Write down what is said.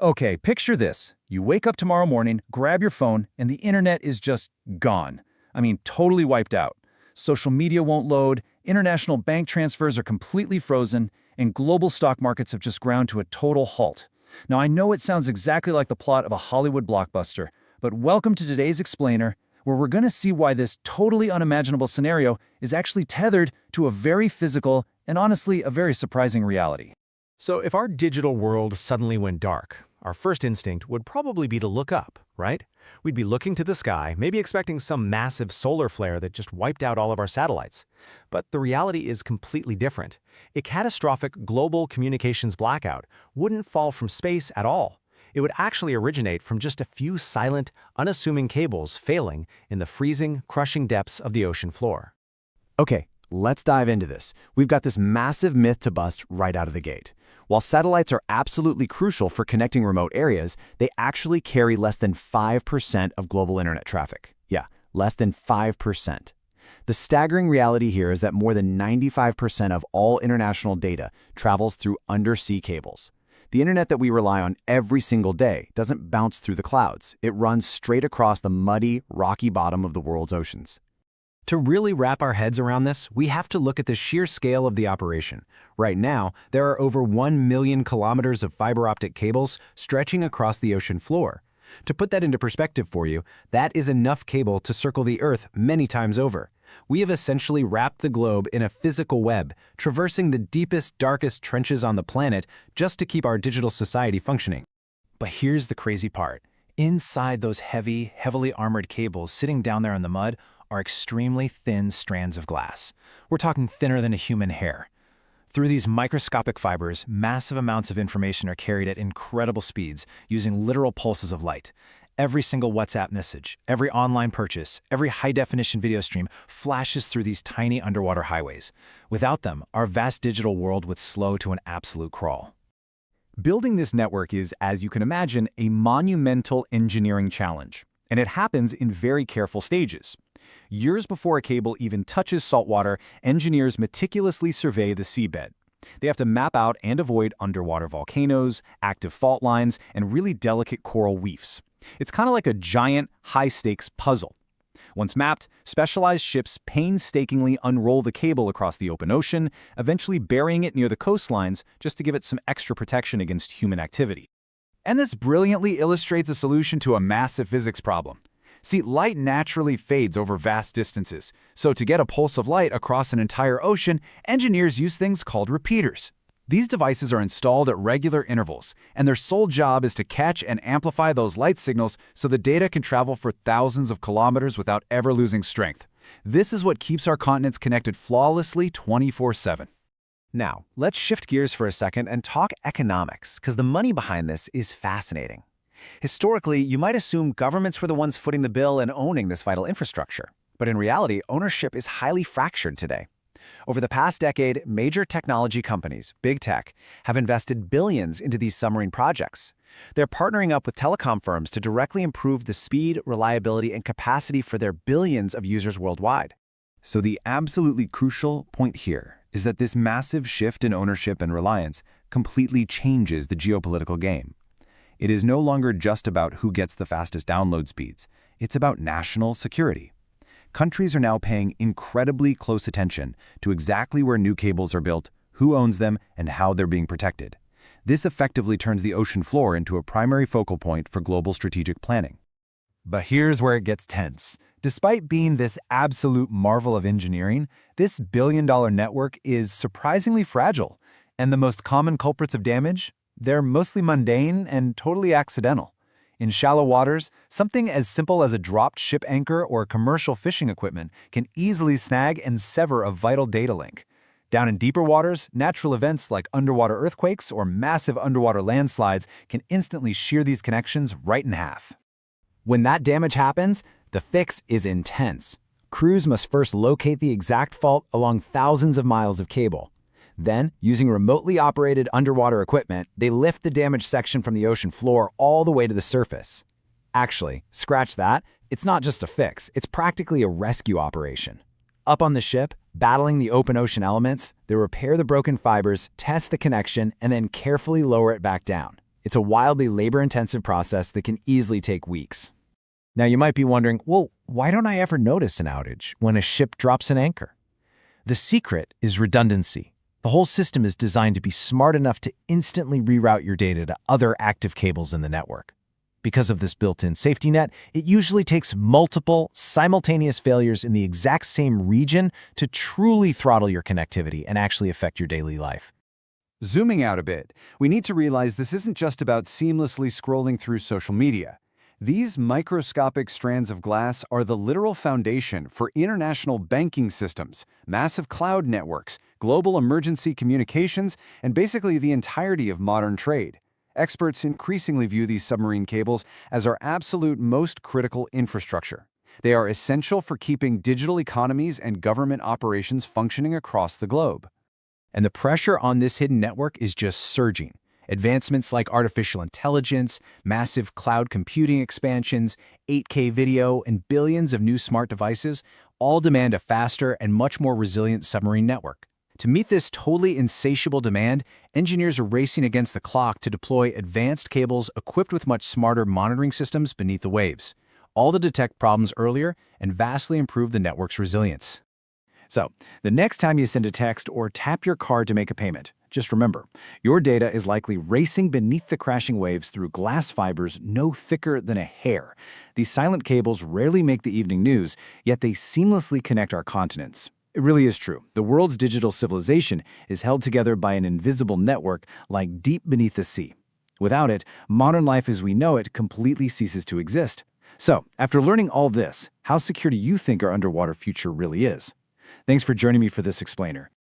Okay, picture this. You wake up tomorrow morning, grab your phone, and the internet is just gone. I mean, totally wiped out. Social media won't load, international bank transfers are completely frozen, and global stock markets have just ground to a total halt. Now, I know it sounds exactly like the plot of a Hollywood blockbuster, but welcome to today's explainer, where we're going to see why this totally unimaginable scenario is actually tethered to a very physical and honestly a very surprising reality. So if our digital world suddenly went dark, our first instinct would probably be to look up, right? We'd be looking to the sky, maybe expecting some massive solar flare that just wiped out all of our satellites. But the reality is completely different. A catastrophic global communications blackout wouldn't fall from space at all. It would actually originate from just a few silent, unassuming cables failing in the freezing, crushing depths of the ocean floor. Okay, let's dive into this. We've got this massive myth to bust right out of the gate. While satellites are absolutely crucial for connecting remote areas, they actually carry less than 5% of global internet traffic. Yeah, less than 5%. The staggering reality here is that more than 95% of all international data travels through undersea cables. The internet that we rely on every single day doesn't bounce through the clouds. It runs straight across the muddy, rocky bottom of the world's oceans. To really wrap our heads around this, we have to look at the sheer scale of the operation. Right now, there are over 1 million kilometers of fiber-optic cables stretching across the ocean floor. To put that into perspective for you, that is enough cable to circle the Earth many times over. We have essentially wrapped the globe in a physical web, traversing the deepest, darkest trenches on the planet just to keep our digital society functioning. But here's the crazy part. Inside those heavily armored cables sitting down there in the mud are extremely thin strands of glass. We're talking thinner than a human hair. Through these microscopic fibers, massive amounts of information are carried at incredible speeds using literal pulses of light. Every single WhatsApp message, every online purchase, every high-definition video stream flashes through these tiny underwater highways. Without them, our vast digital world would slow to an absolute crawl. Building this network is, as you can imagine, a monumental engineering challenge, and it happens in very careful stages. Years before a cable even touches saltwater, engineers meticulously survey the seabed. They have to map out and avoid underwater volcanoes, active fault lines, and really delicate coral reefs. It's kind of like a giant, high-stakes puzzle. Once mapped, specialized ships painstakingly unroll the cable across the open ocean, eventually burying it near the coastlines just to give it some extra protection against human activity. And this brilliantly illustrates a solution to a massive physics problem. See, light naturally fades over vast distances, so to get a pulse of light across an entire ocean, engineers use things called repeaters. These devices are installed at regular intervals, and their sole job is to catch and amplify those light signals so the data can travel for thousands of kilometers without ever losing strength. This is what keeps our continents connected flawlessly 24/7. Now, let's shift gears for a second and talk economics, because the money behind this is fascinating. Historically, you might assume governments were the ones footing the bill and owning this vital infrastructure. But in reality, ownership is highly fractured today. Over the past decade, major technology companies, big tech, have invested billions into these submarine projects. They're partnering up with telecom firms to directly improve the speed, reliability, and capacity for their billions of users worldwide. So the absolutely crucial point here is that this massive shift in ownership and reliance completely changes the geopolitical game. It is no longer just about who gets the fastest download speeds. It's about national security. Countries are now paying incredibly close attention to exactly where new cables are built, who owns them, and how they're being protected. This effectively turns the ocean floor into a primary focal point for global strategic planning. But here's where it gets tense. Despite being this absolute marvel of engineering, this billion-dollar network is surprisingly fragile. And the most common culprits of damage? They're mostly mundane and totally accidental. In shallow waters, something as simple as a dropped ship anchor or commercial fishing equipment can easily snag and sever a vital data link. Down in deeper waters, natural events like underwater earthquakes or massive underwater landslides can instantly shear these connections right in half. When that damage happens, the fix is intense. Crews must first locate the exact fault along thousands of miles of cable. Then, using remotely operated underwater equipment, they lift the damaged section from the ocean floor all the way to the surface. Actually, scratch that, it's not just a fix, it's practically a rescue operation. Up on the ship, battling the open ocean elements, they repair the broken fibers, test the connection, and then carefully lower it back down. It's a wildly labor-intensive process that can easily take weeks. Now you might be wondering, well, why don't I ever notice an outage when a ship drops an anchor? The secret is redundancy. The whole system is designed to be smart enough to instantly reroute your data to other active cables in the network. Because of this built-in safety net, it usually takes multiple, simultaneous failures in the exact same region to truly throttle your connectivity and actually affect your daily life. Zooming out a bit, we need to realize this isn't just about seamlessly scrolling through social media. These microscopic strands of glass are the literal foundation for international banking systems, massive cloud networks, global emergency communications, and basically the entirety of modern trade. Experts increasingly view these submarine cables as our absolute most critical infrastructure. They are essential for keeping digital economies and government operations functioning across the globe. And the pressure on this hidden network is just surging. Advancements like artificial intelligence, massive cloud computing expansions, 8K video, and billions of new smart devices all demand a faster and much more resilient submarine network. To meet this totally insatiable demand, engineers are racing against the clock to deploy advanced cables equipped with much smarter monitoring systems beneath the waves, all to detect problems earlier and vastly improve the network's resilience. So, the next time you send a text or tap your card to make a payment, just remember, your data is likely racing beneath the crashing waves through glass fibers no thicker than a hair. These silent cables rarely make the evening news, yet they seamlessly connect our continents. It really is true. The world's digital civilization is held together by an invisible network like deep beneath the sea. Without it, modern life as we know it completely ceases to exist. So, after learning all this, how secure do you think our underwater future really is? Thanks for joining me for this explainer.